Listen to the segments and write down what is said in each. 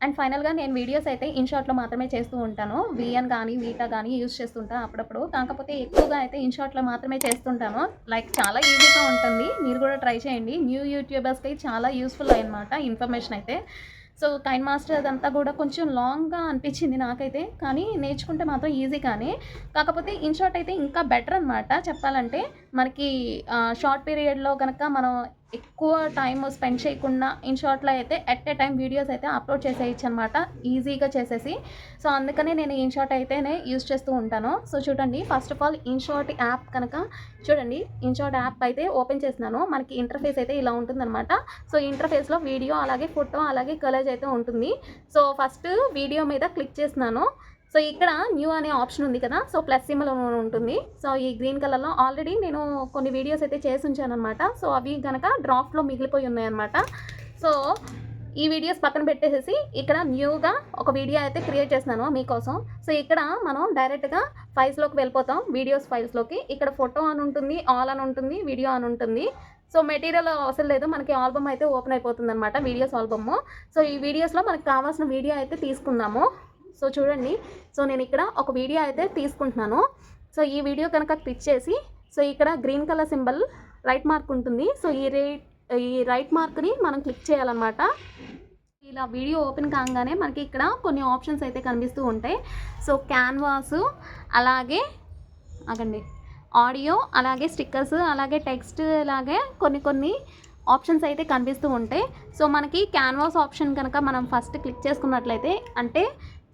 And ఫైనల్‌గా నేను videos అయితే ఇన్‌షార్ట్‌లో మాత్రమే చేస్తూ ఉంటాను. వీఎన్ గానీ, వీటా గానీ యూజ్ చేస్తుంటా అప్పుడప్పుడు. కాకపోతే ఎక్కువగా అయితే ఇన్‌షార్ట్‌లో మాత్రమే చేస్తుంటాను. లైక్ చాలా ఈజీగా ఉంటుంది. మీరు కూడా ట్రై చేయండి. న్యూ యూట్యూబర్స్‌కి చాలా యూజ్‌ఫుల్ అన్నమాట ఇన్ఫర్మేషన్ అయితే. సో, కైన్ మాస్టర్ అదంతా కూడా కొంచెం లాంగ్‌గా అనిపించింది నాకైతే. కానీ నేర్చుకుంటే మాత్రం ఈజీగానే. కాకపోతే ఇన్‌షార్ట్ అయితే ఇంకా బెటర్ అనమాట చెప్పాలంటే. మనకి షార్ట్ పీరియడ్‌లో గనక మనం ఎక్కువ టైమ్ స్పెండ్ చేయకుండా ఇన్‌షార్ట్‌లో అయితే ఎట్ ఎ టైమ్ వీడియోస్ అయితే అప్‌లోడ్ చేసేయొచ్చనమాట ఈజీగా చేసేసి. సో, అందుకని నేను ఇన్‌షార్ట్ అయితేనే యూజ్ చేస్తూ ఉంటాను. సో, చూడండి first of all InShot app కనుక చూడండి. ఇన్‌షార్ట్ యాప్ అయితే ఓపెన్ చేసినాను. మనకి ఇంటర్‌ఫేస్ అయితే ఇలా ఉంటుందనమాట. సో, ఇంటర్‌ఫేస్‌లో వీడియో, అలాగే ఫోటో, అలాగే కలర్స్ అయితే ఉంటుంది. సో, ఫస్ట్ వీడియో మీద క్లిక్ చేస్తున్నాను. సో, ఇక్కడ న్యూ అనే ఆప్షన్ ఉంది కదా! సో, ప్లస్ సింబల్ ఉంటుంది. సో, ఈ గ్రీన్ కలర్‌లో ఆల్రెడీ నేను కొన్ని వీడియోస్ అయితే చేసి ఉంచాననమాట. సో, అవి గనక డ్రాఫ్ట్‌లో మిగిలిపోయి ఉన్నాయన్నమాట. సో, ఈ వీడియోస్ పక్కన పెట్టేసేసి ఇక్కడ న్యూగా ఒక వీడియో అయితే క్రియేట్ చేస్తున్నాను మీకోసం. సో, ఇక్కడ మనం డైరెక్ట్‌గా ఫైల్స్‌లోకి వెళ్ళిపోతాం. వీడియోస్ ఫైల్స్‌లోకి. ఇక్కడ ఫోటో అని ఉంటుంది, ఆల్ అని ఉంటుంది, వీడియో అని ఉంటుంది. సో, మెటీరియల్ అవసరం లేదు. మనకి ఆల్బమ్ అయితే ఓపెన్ అయిపోతుందనమాట. Videos album. సో, ఈ వీడియోస్‌లో మనకు కావాల్సిన వీడియో అయితే తీసుకుందాము. సో, చూడండి. సో, నేను ఇక్కడ ఒక వీడియో అయితే తీసుకుంటున్నాను. సో, ఈ వీడియో కనుక క్లిక్ చేసి సో, ఇక్కడ green colour symbol right mark ఉంటుంది. సో, ఈ రైట్ మార్క్‌ని మనం క్లిక్ చేయాలన్నమాట. ఇలా వీడియో ఓపెన్ కాగానే మనకి ఇక్కడ కొన్ని ఆప్షన్స్ అయితే కనిపిస్తూ ఉంటాయి. సో, క్యాన్వాసు, అలాగే ఆగండి, ఆడియో, అలాగే స్టిక్కర్స్, అలాగే టెక్స్ట్, ఇలాగే కొన్ని ఆప్షన్స్ అయితే కనిపిస్తూ ఉంటాయి. సో, మనకి క్యాన్వాస్ ఆప్షన్ కనుక మనం ఫస్ట్ క్లిక్ చేసుకున్నట్లయితే అంటే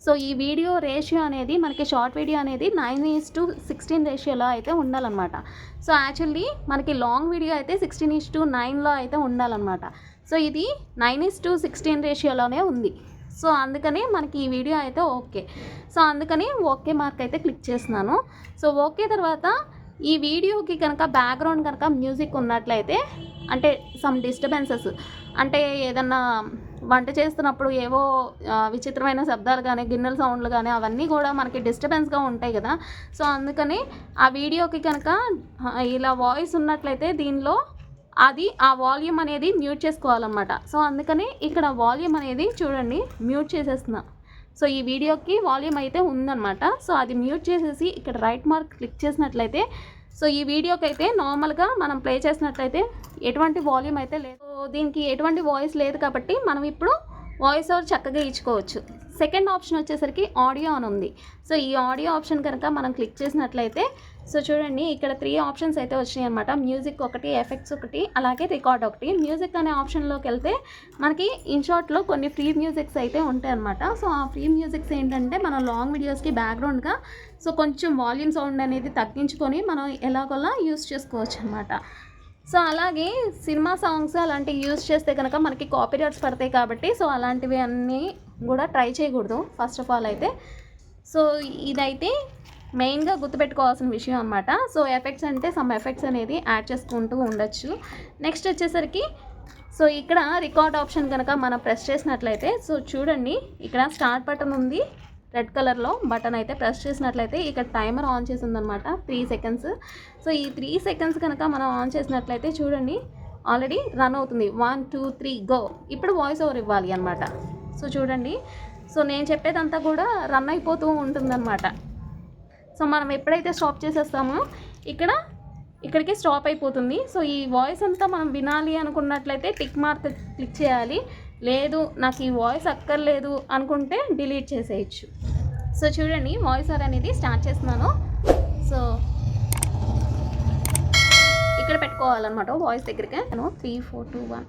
సో, ఈ వీడియో రేషియో అనేది మనకి షార్ట్ వీడియో అనేది 9:16 రేషియోలో అయితే ఉండాలన్నమాట. సో, యాక్చువల్లీ మనకి లాంగ్ వీడియో అయితే 16:9లో అయితే ఉండాలన్నమాట. సో, ఇది 9:16 రేషియోలోనే ఉంది. సో, అందుకని మనకి ఈ వీడియో అయితే ఓకే. సో, అందుకని ఓకే మార్క్ అయితే క్లిక్ చేస్తున్నాను. సో, ఓకే తర్వాత ఈ వీడియోకి కనుక బ్యాక్గ్రౌండ్ కనుక మ్యూజిక్ ఉన్నట్లయితే అంటే సమ్ డిస్టర్బెన్సెస్ అంటే ఏదన్నా వంట చేస్తున్నప్పుడు ఏవో విచిత్రమైన శబ్దాలు కానీ, గిన్నెల సౌండ్లు కానీ అవన్నీ కూడా మనకి డిస్టర్బెన్స్‌గా ఉంటాయి కదా! సో, అందుకని ఆ వీడియోకి కనుక ఇలా వాయిస్ ఉన్నట్లయితే దీనిలో ఆ వాల్యూమ్ అనేది మ్యూట్ చేసుకోవాలన్నమాట. సో, అందుకని ఇక్కడ వాల్యూమ్ అనేది చూడండి మ్యూట్ చేసేస్తున్నా. సో, ఈ వీడియోకి వాల్యూమ్ అయితే ఉందన్నమాట. సో, అది మ్యూట్ చేసేసి ఇక్కడ రైట్ మార్క్ క్లిక్ చేసినట్లయితే సో, ఈ వీడియోకైతే నార్మల్‌గా మనం ప్లే చేసినట్లయితే ఎటువంటి వాల్యూమ్ అయితే లేదు. సో, దీనికి ఎటువంటి వాయిస్ లేదు కాబట్టి మనం ఇప్పుడు వాయిస్ ఓవర్ చక్కగా ఇచ్చుకోవచ్చు. సెకండ్ ఆప్షన్ వచ్చేసరికి ఆడియో అని ఉంది. సో, ఈ ఆడియో ఆప్షన్ కనుక మనం క్లిక్ చేసినట్లయితే సో, చూడండి ఇక్కడ 3 ఆప్షన్స్ అయితే వచ్చినాయి అనమాట. మ్యూజిక్ ఒకటి, ఎఫెక్ట్స్ ఒకటి, అలాగే రికార్డ్ ఒకటి. మ్యూజిక్ అనే ఆప్షన్లోకి వెళ్తే మనకి ఇన్‌షార్ట్‌లో కొన్ని ఫ్రీ మ్యూజిక్స్ అయితే ఉంటాయన్నమాట. సో, ఆ ఫ్రీ మ్యూజిక్స్ ఏంటంటే మనం లాంగ్ వీడియోస్‌కి బ్యాక్‌గ్రౌండ్‌గా సో, కొంచెం వాల్యూమ్ సౌండ్ అనేది తగ్గించుకొని మనం ఎలాగోలా యూజ్ చేసుకోవచ్చు అనమాట. సో, అలాగే సినిమా సాంగ్స్ అలాంటివి యూజ్ చేస్తే కనుక మనకి కాపీరైట్స్ పడతాయి కాబట్టి సో, అలాంటివి అన్నీ కూడా ట్రై చేయకూడదు ఫస్ట్ ఆఫ్ ఆల్ అయితే. సో, ఇదైతే మెయిన్‌గా గుర్తుపెట్టుకోవాల్సిన విషయం అనమాట. సో, ఎఫెక్ట్స్ అంటే సమ్ ఎఫెక్ట్స్ అనేది యాడ్ చేసుకుంటూ ఉండొచ్చు. నెక్స్ట్ వచ్చేసరికి సో, ఇక్కడ రికార్డ్ ఆప్షన్ కనుక మనం ప్రెస్ చేసినట్లయితే సో, చూడండి ఇక్కడ స్టార్ట్ బటన్ ఉంది. రెడ్ కలర్లో బటన్ అయితే ప్రెస్ చేసినట్లయితే ఇక్కడ టైమర్ ఆన్ చేసి ఉందన్నమాట 3 సెకండ్స్. సో, ఈ 3 సెకండ్స్ కనుక మనం ఆన్ చేసినట్లయితే చూడండి ఆల్రెడీ రన్ అవుతుంది. 1, 2, 3 గో. ఇప్పుడు వాయిస్ ఓవర్ ఇవ్వాలి అనమాట. సో, చూడండి. సో, నేను చెప్పేదంతా కూడా రన్ అయిపోతూ ఉంటుందన్నమాట. సో, మనం ఎప్పుడైతే స్టాప్ చేసేస్తామో ఇక్కడికి స్టాప్ అయిపోతుంది. సో, ఈ వాయిస్ అంతా మనం వినాలి అనుకున్నట్లయితే టిక్ మార్క్ క్లిక్ చేయాలి. లేదు నాకు ఈ వాయిస్ అక్కర్లేదు అనుకుంటే డిలీట్ చేసేయచ్చు. సో, చూడండి వాయిస్ ఓవర్ అనేది స్టార్ట్ చేస్తున్నాను. సో, ఇక్కడ పెట్టుకోవాలన్నమాట వాయిస్ దగ్గరికి. 3, 4, 2, 1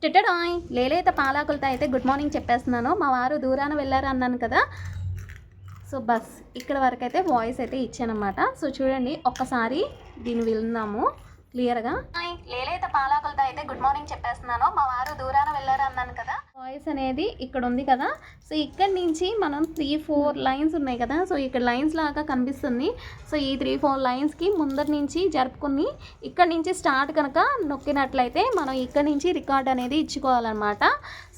టిటడాయ్ లేలేత పాలాకులతో అయితే గుడ్ మార్నింగ్ చెప్పేస్తున్నాను. మా వారు దూరాన వెళ్ళారు అన్నాను కదా! సో, బస్ ఇక్కడ వరకు అయితే వాయిస్ అయితే ఇచ్చానమాట. సో, చూడండి ఒక్కసారి దీన్ని విందాము క్లియర్‌గా. లేలేత పాలాకులతో అయితే గుడ్ మార్నింగ్ చెప్పేస్తున్నాను. మా వారు దూరాన వెళ్ళారు అన్నాను కదా! వాయిస్ అనేది ఇక్కడ ఉంది కదా! సో, ఇక్కడి నుంచి మనం 3, 4 లైన్స్ ఉన్నాయి కదా! సో, ఇక్కడ లైన్స్ లాగా కనిపిస్తుంది. సో, ఈ 3, 4 లైన్స్‌కి ముందర నుంచి జరుపుకొని ఇక్కడి నుంచి స్టార్ట్ కనుక నొక్కినట్లయితే మనం ఇక్కడి నుంచి రికార్డ్ అనేది ఇచ్చుకోవాలన్నమాట.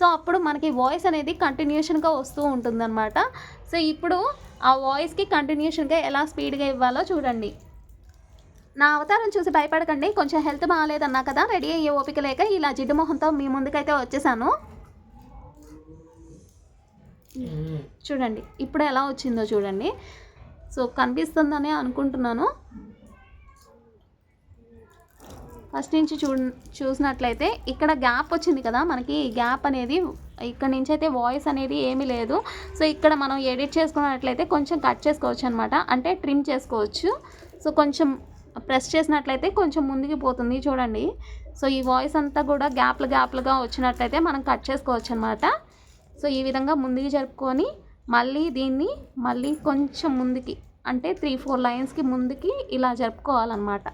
సో, అప్పుడు మనకి వాయిస్ అనేది కంటిన్యూషన్‌గా వస్తూ ఉంటుందన్నమాట. సో, ఇప్పుడు ఆ వాయిస్‌కి కంటిన్యూషన్‌గా ఎలా స్పీడ్‌గా ఇవ్వాలో చూడండి. నా అవతారం చూసి భయపడకండి. కొంచెం హెల్త్ బాగాలేదన్నా కదా! రెడీ అయ్యే ఓపిక లేక ఇలా జిడ్డు మొహంతో మీ ముందుకైతే వచ్చేసాను. చూడండి ఇప్పుడు ఎలా వచ్చిందో చూడండి. సో కనిపిస్తుందని అనుకుంటున్నాను. ఫస్ట్ నుంచి చూసినట్లయితే ఇక్కడ గ్యాప్ వచ్చింది కదా మనకి. గ్యాప్ అనేది ఇక్కడ నుంచి అయితే వాయిస్ అనేది ఏమీ లేదు. సో ఇక్కడ మనం ఎడిట్ చేసుకున్నట్లయితే కొంచెం కట్ చేసుకోవచ్చు అనమాట, అంటే ట్రిమ్ చేసుకోవచ్చు. సో కొంచెం ప్రెస్ చేసినట్లయితే కొంచెం ముందుకు పోతుంది చూడండి. సో ఈ వాయిస్ అంతా కూడా గ్యాప్లుగా వచ్చినట్లయితే మనం కట్ చేసుకోవచ్చు అనమాట. సో ఈ విధంగా ముందుకు జరుపుకొని మళ్ళీ దీన్ని మళ్ళీ కొంచెం ముందుకి, అంటే 3-4 లైన్స్కి ముందుకి ఇలా జరుపుకోవాలన్నమాట.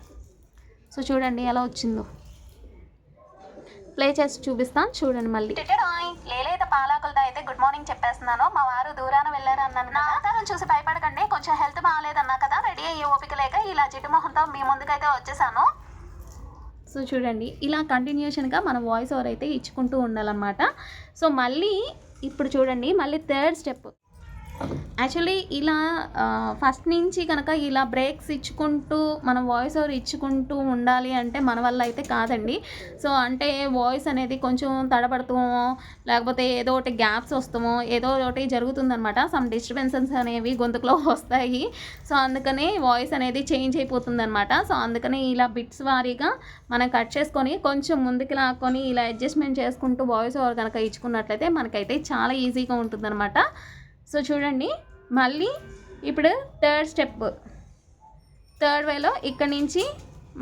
సో చూడండి ఎలా వచ్చిందో. ప్లే చేసి చూపిస్తాను చూడండి మళ్ళీ. లేలేత పాలాకులతో అయితే గుడ్ మార్నింగ్ చెప్పేస్తున్నాను. మా వారు దూరాన వెళ్ళారు అన్నాను. నా ఆధారం చూసి భయపడకండి, కొంచెం హెల్త్ బాగాలేదన్నా కదా, రెడీ అయ్యే ఓపిక లేక ఇలా జిడ్డు మొహంతో మీ ముందుకైతే వచ్చేసాను. సో చూడండి ఇలా కంటిన్యూషన్గా మనం వాయిస్ ఓవర్ అయితే ఇచ్చుకుంటూ ఉండాలన్నమాట. సో మళ్ళీ ఇప్పుడు చూడండి మళ్ళీ థర్డ్ స్టెప్. యాక్చువల్లీ ఇలా ఫస్ట్ నుంచి కనుక ఇలా బ్రేక్స్ ఇచ్చుకుంటూ మనం వాయిస్ ఓవర్ ఇచ్చుకుంటూ ఉండాలి అంటే మన వల్ల అయితే కాదండి. సో అంటే వాయిస్ అనేది కొంచెం తడబడుతామో, లేకపోతే ఏదో ఒకటి గ్యాప్స్ వస్తామో, ఏదో ఒకటి జరుగుతుందనమాట. సమ్ డిస్టర్బెన్సెస్ అనేవి గొంతుకులో వస్తాయి. సో అందుకనే వాయిస్ అనేది చేంజ్ అయిపోతుందనమాట. సో అందుకని ఇలా బిట్స్ వారీగా మనం కట్ చేసుకొని కొంచెం ముందుకు లాక్కొని ఇలా అడ్జస్ట్మెంట్ చేసుకుంటూ వాయిస్ ఓవర్ కనుక ఇచ్చుకున్నట్లయితే మనకైతే చాలా ఈజీగా ఉంటుందన్నమాట. సో చూడండి మళ్ళీ ఇప్పుడు థర్డ్ స్టెప్, థర్డ్ వేలో ఇక్కడ నుంచి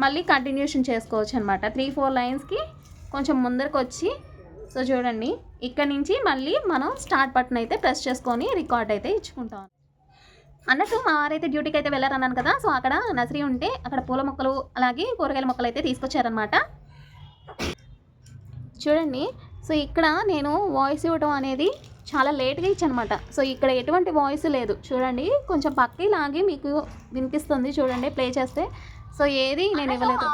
మళ్ళీ కంటిన్యూషన్ చేసుకోవచ్చు అనమాట. 3-4 లైన్స్కి కొంచెం ముందరకు వచ్చి, సో చూడండి ఇక్కడ నుంచి మళ్ళీ మనం స్టార్ట్ బటన్ అయితే ప్రెస్ చేసుకొని రికార్డ్ అయితే ఇచ్చుకుంటాం అన్నట్టు. మా వారైతే డ్యూటీకి అయితే వెళ్ళారన్నాను కదా. సో అక్కడ నర్సరీ ఉంటే అక్కడ పూల మొక్కలు అలాగే కూరగాయల మొక్కలు అయితే తీసుకొచ్చారనమాట. చూడండి సో ఇక్కడ నేను వాయిస్ ఇవ్వడం అనేది చాలా లేట్గా ఇచ్చానమాట. సో ఇక్కడ ఎటువంటి వాయిస్ లేదు చూడండి, కొంచెం పక్కకి లాగి మీకు వినిపిస్తుంది చూడండి ప్లే చేస్తే. సో ఏది నేను ఇవ్వలేదు,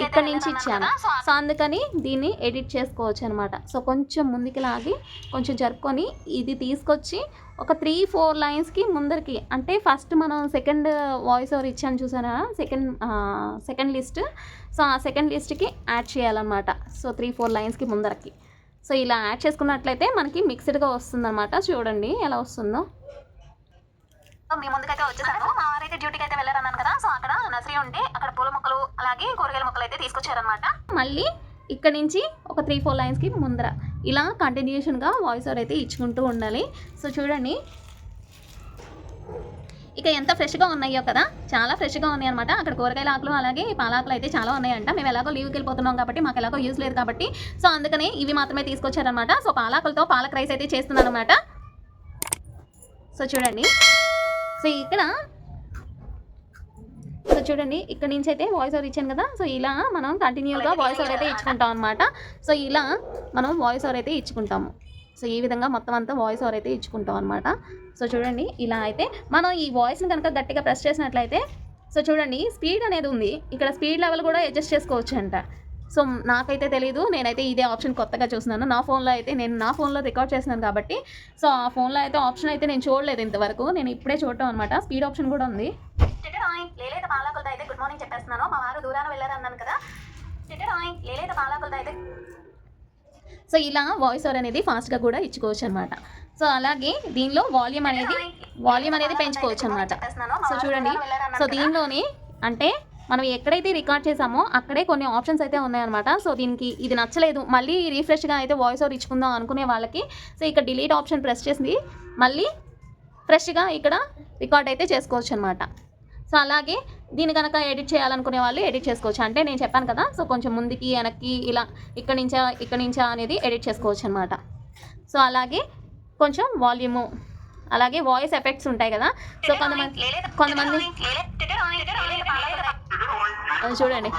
ఇక్కడ నుంచి ఇచ్చాను. సో అందుకని దీన్ని ఎడిట్ చేసుకోవచ్చు అనమాట. సో కొంచెం ముందుకు లాగి కొంచెం జరుపుకొని ఇది తీసుకొచ్చి ఒక 3-4 లైన్స్కి ముందరికి, అంటే ఫస్ట్ మనం సెకండ్ వాయిస్ ఓవర్ ఇచ్చాను చూసారా, సెకండ్ లిస్ట్. సో ఆ సెకండ్ లిస్ట్కి యాడ్ చేయాలన్నమాట. సో 3-4 లైన్స్కి ముందరకి. సో ఇలా యాడ్ చేసుకున్నట్లయితే మనకి మిక్స్డ్గా వస్తుందన్నమాట. చూడండి ఎలా వస్తుందో. మీ ముందుకైతే వచ్చేసాను. మా వారైతే డ్యూటీకి అయితే వెళ్ళారన్నాను కదా. సో అక్కడ నర్సరీ ఉంటే అక్కడ పూల మొక్కలు అలాగే కూరగాయల మొక్కలు అయితే తీసుకొచ్చారనమాట. మళ్ళీ ఇక్కడ నుంచి ఒక 3-4 లైన్స్కి ముందర ఇలా కంటిన్యూషన్గా వాయిస్ ఓవర్ అయితే ఇచ్చుకుంటూ ఉండాలి. సో చూడండి ఇక ఎంత ఫ్రెష్గా ఉన్నాయో కదా, చాలా ఫ్రెష్గా ఉన్నాయి అనమాట. అక్కడ కూరగాయల ఆకులు అలాగే పాలాకులు అయితే చాలా ఉన్నాయంట. మేము ఎలాగో లీవ్కి వెళ్ళిపోతున్నాం కాబట్టి మాకు ఎలాగో యూజ్ లేదు కాబట్టి సో అందుకనే ఇవి మాత్రమే తీసుకొచ్చారనమాట. సో పాలాకులతో పాలక్ రైస్ అయితే చేస్తున్నాను అనమాట. సో చూడండి సో ఇక్కడ సో చూడండి ఇక్కడ నుంచి అయితే వాయిస్ ఓవర్ ఇచ్చాను కదా. సో ఇలా మనం కంటిన్యూగా వాయిస్ ఓవర్ అయితే ఇచ్చుకుంటాం అనమాట. సో ఇలా మనం వాయిస్ ఓవర్ అయితే ఇచ్చుకుంటాము. సో ఈ విధంగా మొత్తం అంతా వాయిస్ ఓవర్ అయితే ఇచ్చుకుంటాం అనమాట. సో చూడండి ఇలా అయితే మనం ఈ వాయిస్ని కనుక గట్టిగా ప్రెస్ చేసినట్లయితే సో చూడండి స్పీడ్ అనేది ఉంది. ఇక్కడ స్పీడ్ లెవెల్ కూడా అడ్జస్ట్ చేసుకోవచ్చు అంట. సో నాకైతే తెలీదు, నేనైతే ఇదే ఆప్షన్ కొత్తగా చూస్తున్నాను. నా ఫోన్లో అయితే నేను నా ఫోన్లో రికార్డ్ చేస్తున్నాను కాబట్టి సో ఆ ఫోన్లో అయితే ఆప్షన్ అయితే నేను చూడలేదు ఇంతవరకు, నేను ఇప్పుడే చూడటం అనమాట. స్పీడ్ ఆప్షన్ కూడా ఉంది. లేలేత పాలాకులతో అయితే గుడ్ మార్నింగ్ చెప్పేస్తున్నాను. మా వారు దూరాన వెళ్ళారు అన్నాను కదా. లేలేత పాలాకులతో అయితే సో ఇలా వాయిస్ ఓవర్ అనేది ఫాస్ట్గా కూడా ఇచ్చుకోవచ్చు అనమాట. సో అలాగే దీనిలో వాల్యూమ్ అనేది పెంచుకోవచ్చు అనమాట. సో చూడండి సో దీనిలోని అంటే మనం ఎక్కడైతే రికార్డ్ చేసామో అక్కడే కొన్ని ఆప్షన్స్ అయితే ఉన్నాయన్నమాట. సో దీనికి ఇది నచ్చలేదు, మళ్ళీ రీఫ్రెష్గా అయితే వాయిస్ ఓవర్ ఇచ్చుకుందాం అనుకునే వాళ్ళకి సో ఇక్కడ డిలీట్ ఆప్షన్ ప్రెస్ చేసి మళ్ళీ ఫ్రెష్గా ఇక్కడ రికార్డ్ అయితే చేసుకోవచ్చు అనమాట. సో అలాగే దీన్ని కనుక ఎడిట్ చేయాలనుకునే వాళ్ళు ఎడిట్ చేసుకోవచ్చు. అంటే నేను చెప్పాను కదా సో కొంచెం ముందుకి వెనక్కి ఇలా ఇక్కడ నుంచా అనేది ఎడిట్ చేసుకోవచ్చు అనమాట. సో అలాగే కొంచెం వాల్యూము అలాగే వాయిస్ ఎఫెక్ట్స్ ఉంటాయి కదా. సో కొంతమంది చూడండి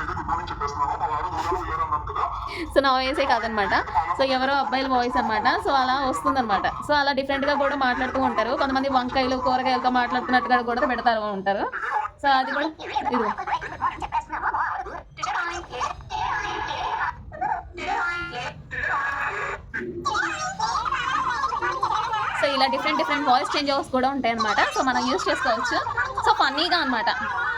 సో నా వాయిసే కాదనమాట. సో ఎవరో అబ్బాయిల వాయిస్ అనమాట. సో అలా వస్తుందన్నమాట. సో అలా డిఫరెంట్గా కూడా మాట్లాడుతూ ఉంటారు. కొంతమంది వంకాయలు కూరగాయలతో మాట్లాడుతున్నట్టుగా కూడా పెడతారు ఉంటారు. సో అది కూడా ఇది సో ఇలా డిఫరెంట్ వాయిస్ చేంజ్ ఓవర్స్ కూడా ఉంటాయి అనమాట. సో మనం యూజ్ చేసుకోవచ్చు. సో ఫన్నీగా అనమాట.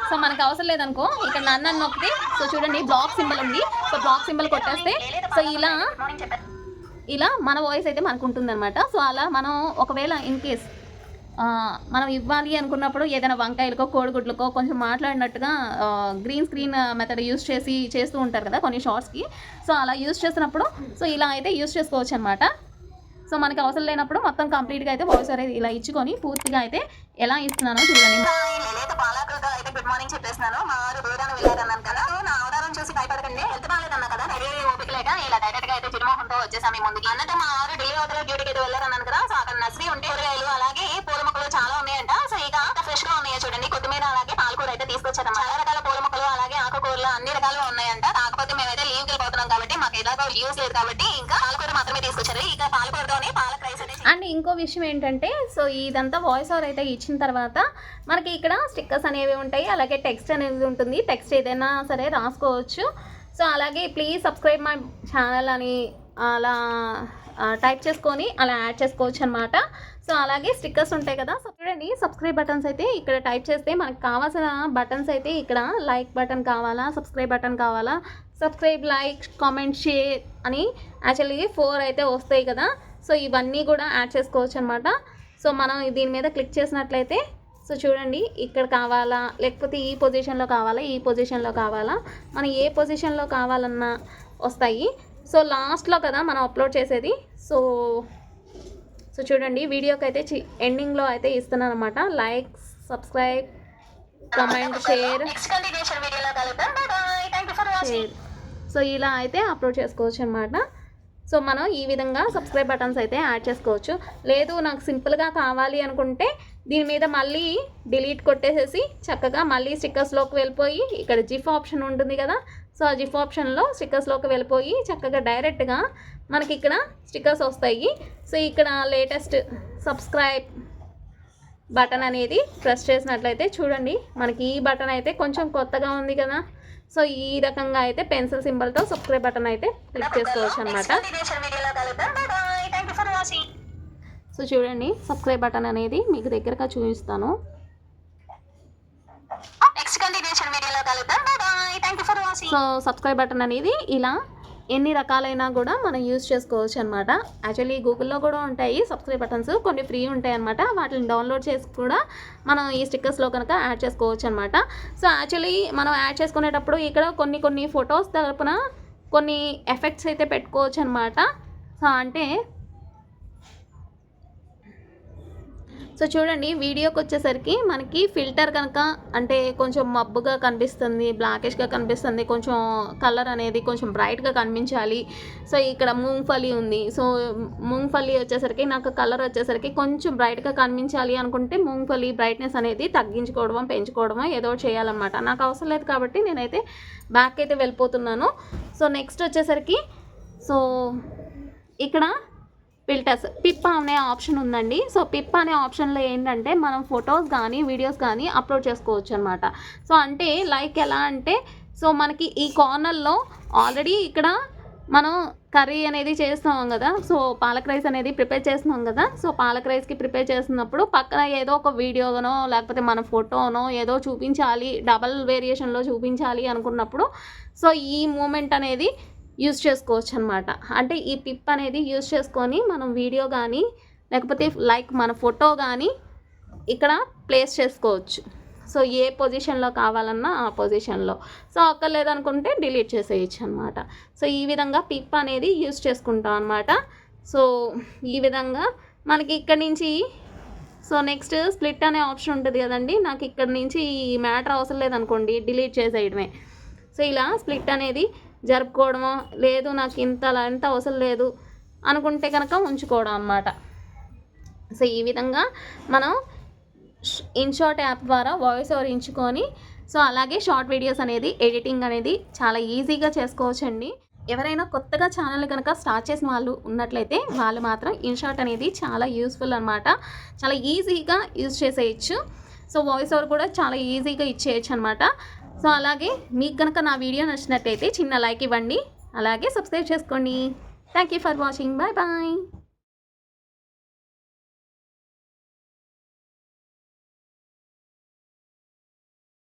సో మనకు అవసరం లేదనుకో ఇక్కడ నన్ను నొక్కితే సో చూడండి బ్లాక్ సింబల్ ఉంది. సో బ్లాక్ సింబల్ కొట్టేస్తే సో ఇలా ఇలా మన వాయిస్ అయితే మనకు ఉంటుందన్నమాట. సో అలా మనం ఒకవేళ ఇన్ కేస్ మనం ఇవ్వాలి అనుకున్నప్పుడు ఏదైనా వంకాయలకో కోడిగుడ్లకో కొంచెం మాట్లాడినట్టుగా గ్రీన్ స్క్రీన్ మెథడ్ యూస్ చేస్తూ ఉంటారు కదా కొన్ని షార్ట్స్కి. సో అలా యూస్ చేస్తున్నప్పుడు సో ఇలా అయితే యూస్ చేసుకోవచ్చు అనమాట. సో మనకి అవసరం లేనప్పుడు మొత్తం కంప్లీట్గా అయితే వాయిస్ అనేది ఇలా ఇచ్చుకొని పూర్తిగా అయితే ఎలా ఇస్తున్నానో చూడండి. అయితే గుడ్ మార్నింగ్ చెప్పేస్తున్నాను. మా వారు దూరాన్ని వెళ్ళారన్నాను కదా, నా ఆధారం చూసి భయపడకండి. హెల్త్ బాగాలేదన్నా కదా, రెడీ ఓపిక లేక ఇలా డైరెక్ట్ గా అయితే చిరుమోహంతో వచ్చేసాము ముందుకి. అన్నట్టు మా వారు ఢిల్లీ వదిలే డ్యూటీకి అయితే వెళ్ళారన్నాను కదా. సో అక్కడ నర్సరీ ఉంటే కూరగాయలు అలాగే పూల మొక్కలు చాలా ఉన్నాయంట. సో ఇక ఫ్రెష్ గా ఉన్నాయో చూడండి. కొత్తిమీర అలాగే పాలకూర అయితే తీసుకొచ్చారన్నమాట. చాలా రకాల పూల మొక్కలు అలాగే ఆకుకూరలు అన్ని రకాలుగా ఉన్నాయంట. కాకపోతే మేమైతే లీవ్కి వెళ్ళిపోతున్నాం కాబట్టి మాకు ఎలాగో లీవ్స్ లేదు కాబట్టి ఇంకా పాలకూర మాత్రమే తీసుకొచ్చారు. ఇక పాలకూరతోనే పాలక రైస్ అయితే. అండ్ ఇంకో విషయం ఏంటంటే సో ఇదంతా వాయిస్ ఓవర్ అయితే ఇచ్చిన తర్వాత మనకి ఇక్కడ స్టిక్కర్స్ అనేవి ఉంటాయి, అలాగే టెక్స్ట్ అనేది ఉంటుంది. టెక్స్ట్ ఏదైనా సరే రాసుకోవచ్చు. సో అలాగే ప్లీజ్ సబ్స్క్రైబ్ మై ఛానల్ అని అలా టైప్ చేసుకొని అలా యాడ్ చేసుకోవచ్చు అనమాట. సో అలాగే స్టిక్కర్స్ ఉంటాయి కదా. సో చూడండి సబ్స్క్రైబ్ బటన్స్ అయితే ఇక్కడ టైప్ చేస్తే మనకు కావాల్సిన బటన్స్ అయితే ఇక్కడ లైక్ బటన్ కావాలా, సబ్స్క్రైబ్ బటన్ కావాలా, సబ్స్క్రైబ్, లైక్, కామెంట్, షేర్ అని యాక్చువల్లీ 4 అయితే వస్తాయి కదా. సో ఇవన్నీ కూడా యాడ్ చేసుకోవచ్చు అనమాట. సో మనం దీని మీద క్లిక్ చేసినట్లయితే సో చూడండి ఇక్కడ కావాలా, లేకపోతే ఈ పొజిషన్లో కావాలా, ఈ పొజిషన్లో కావాలా, మనం ఏ పొజిషన్లో కావాలన్నా వస్తాయి. సో లాస్ట్లో కదా మనం అప్లోడ్ చేసేది. సో చూడండి వీడియోకి అయితే ఎండింగ్లో అయితే ఇస్తున్నాను అనమాట. Like, subscribe, comment, share. So ఇలా అయితే అప్లోడ్ చేసుకోవచ్చు అనమాట. సో మనం ఈ విధంగా సబ్స్క్రైబ్ బటన్స్ అయితే యాడ్ చేసుకోవచ్చు. లేదు నాకు సింపుల్గా కావాలి అనుకుంటే దీని మీద మళ్ళీ డిలీట్ కొట్టేసేసి చక్కగా మళ్ళీ స్టిక్కర్స్లోకి వెళ్ళిపోయి ఇక్కడ జిఫ్ ఆప్షన్ ఉంటుంది కదా. సో ఆ జిఫ్ ఆప్షన్లో స్టిక్కర్స్లోకి వెళ్ళిపోయి చక్కగా డైరెక్ట్గా మనకి ఇక్కడ స్టిక్కర్స్ వస్తాయి. సో ఇక్కడ లేటెస్ట్ సబ్స్క్రైబ్ బటన్ అనేది ప్రెస్ చేసినట్లయితే చూడండి మనకి ఈ బటన్ అయితే కొంచెం కొత్తగా ఉంది కదా. సో ఈ రకంగా అయితే పెన్సిల్ సింబల్తో సబ్స్క్రైబ్ బటన్ అయితే క్లిక్ చేసుకోవచ్చు అనమాట. సో చూడండి సబ్స్క్రైబ్ బటన్ అనేది మీకు దగ్గరగా చూపిస్తాను. సో సబ్స్క్రైబ్ బటన్ అనేది ఇలా ఎన్ని రకాలైనా కూడా మనం యూజ్ చేసుకోవచ్చు అనమాట. యాక్చువల్లీ గూగుల్లో కూడా ఉంటాయి సబ్స్క్రైబ్ బటన్స్, కొన్ని ఫ్రీ ఉంటాయి అనమాట. వాటిని డౌన్లోడ్ చేసి కూడా మనం ఈ స్టిక్కర్స్లో కనుక యాడ్ చేసుకోవచ్చు అనమాట. సో యాక్చువల్లీ మనం యాడ్ చేసుకునేటప్పుడు ఇక్కడ కొన్ని ఫొటోస్ తరపున కొన్ని ఎఫెక్ట్స్ అయితే పెట్టుకోవచ్చు అనమాట. సో అంటే సో చూడండి వీడియోకి వచ్చేసరికి మనకి ఫిల్టర్ కనుక అంటే కొంచెం మబ్బుగా కనిపిస్తుంది, బ్లాకిష్గా కనిపిస్తుంది, కొంచెం కలర్ అనేది కొంచెం బ్రైట్గా కనిపించాలి. సో ఇక్కడ మూంగ్ఫలీ ఉంది. సో మూంగ్ఫలీ వచ్చేసరికి నాకు కలర్ వచ్చేసరికి కొంచెం బ్రైట్గా కనిపించాలి అనుకుంటే మూంగ్ఫలీ బ్రైట్నెస్ అనేది తగ్గించుకోవడమో పెంచుకోవడమో ఏదో చేయాలన్నమాట. నాకు అవసరం లేదు కాబట్టి నేనైతే బ్యాక్ అయితే వెళ్ళిపోతున్నాను. సో నెక్స్ట్ వచ్చేసరికి సో ఇక్కడ ఫిల్టర్స్ పిప్ అనే ఆప్షన్ ఉందండి. సో పిప్ అనే ఆప్షన్లో ఏంటంటే మనం ఫొటోస్ కానీ వీడియోస్ కానీ అప్లోడ్ చేసుకోవచ్చు అనమాట. సో అంటే లైక్ ఎలా అంటే సో మనకి ఈ కార్నర్లో ఆల్రెడీ ఇక్కడ మనం కర్రీ అనేది చేస్తున్నాం కదా. సో పాలక్ రైస్ అనేది ప్రిపేర్ చేస్తున్నాం కదా. సో పాలక్ రైస్కి ప్రిపేర్ చేస్తున్నప్పుడు పక్కన ఏదో ఒక వీడియోనో లేకపోతే మన ఫోటోనో ఏదో చూపించాలి, డబల్ వేరియేషన్లో చూపించాలి అనుకున్నప్పుడు సో ఈ మూమెంట్ అనేది యూజ్ చేసుకోవచ్చు అనమాట. అంటే ఈ పిప్ అనేది యూజ్ చేసుకొని మనం వీడియో కానీ లేకపోతే లైక్ మన ఫోటో కానీ ఇక్కడ ప్లేస్ చేసుకోవచ్చు. సో ఏ పొజిషన్లో కావాలన్నా ఆ పొజిషన్లో. సో అక్కర్లేదనుకుంటే డిలీట్ చేసేయచ్చు అనమాట. సో ఈ విధంగా పిప్ అనేది యూజ్ చేసుకుంటాం అనమాట. సో ఈ విధంగా మనకి ఇక్కడ నుంచి సో నెక్స్ట్ స్ప్లిట్ అనే ఆప్షన్ ఉంటుంది కదండి. నాకు ఇక్కడ నుంచి ఈ మ్యాటర్ అవసరం లేదనుకోండి డిలీట్ చేసేయడమే. సో ఇలా స్ప్లిట్ అనేది జరుపుకోవడమో లేదు నాకు ఇంత అవసరం లేదు అనుకుంటే కనుక ఉంచుకోవడం అన్నమాట. సో ఈ విధంగా మనం ఇన్షార్ట్ యాప్ ద్వారా వాయిస్ ఓవర్ ఇచ్చుకొని సో అలాగే షార్ట్ వీడియోస్ అనేది ఎడిటింగ్ అనేది చాలా ఈజీగా చేసుకోవచ్చండి. ఎవరైనా కొత్తగా ఛానల్ కనుక స్టార్ట్ చేసిన వాళ్ళు ఉన్నట్లయితే వాళ్ళు మాత్రం ఇన్షార్ట్ అనేది చాలా యూస్ఫుల్ అనమాట. చాలా ఈజీగా యూజ్ చేసేయచ్చు. సో వాయిస్ ఓవర్ కూడా చాలా ఈజీగా ఇచ్చేయచ్చు అనమాట. సో అలాగే మీకు కనుక నా వీడియో నచ్చినట్టయితే చిన్న లైక్ ఇవ్వండి, అలాగే సబ్స్క్రైబ్ చేసుకోండి. Thank you for watching. Bye bye.